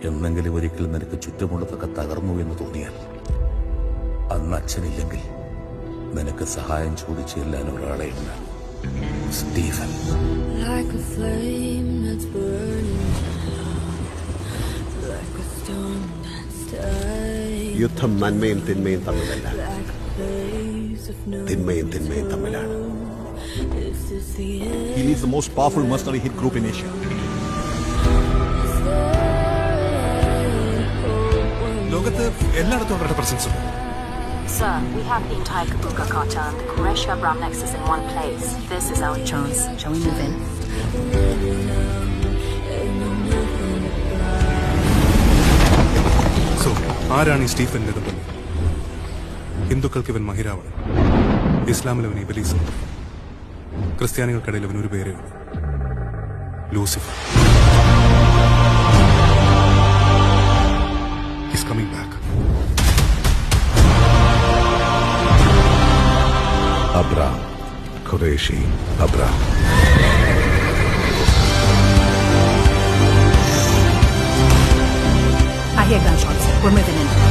എന്നെങ്കിലും ഒരിക്കൽ നിനക്ക് ചുറ്റുമുള്ളതൊക്കെ തകർന്നു എന്ന് തോന്നിയാൽ അന്ന് അച്ഛനില്ലെങ്കിൽ നിനക്ക് സഹായം ചോദിച്ചു ചെല്ലാൻ ഒരാളെ ഉണ്ടാകും. സ്റ്റീഫൻ. യുദ്ധം നന്മയും തിന്മയും തമ്മിലല്ല, തിന്മയും തിന്മയും തമ്മിലാണ്. He leads the most powerful mercenary hit group in Asia. ലോകത്ത് എല്ലായിടത്തും അവരുടെ പ്രസൻസ് ഉണ്ട്. Sir, we have the entire Kabuka cartel and the Quraysh Abram nexus in one place. This is our chance. Shall we move in? So ആരാണ് ഈ Stephen Nedumpally? ഹിന്ദുക്കൾക്ക് ഇവൻ മഹിരാവണൻ, ഇസ്ലാമിൽ അവൻ ഇബലീസ്, ക്രിസ്ത്യാനികൾക്കിടയിൽ അവൻ ഒരു പേരേ ഉള്ളൂ, Lucifer. He's coming back. Abram, Qureshi Abram. I hear gunshots. We're moving in.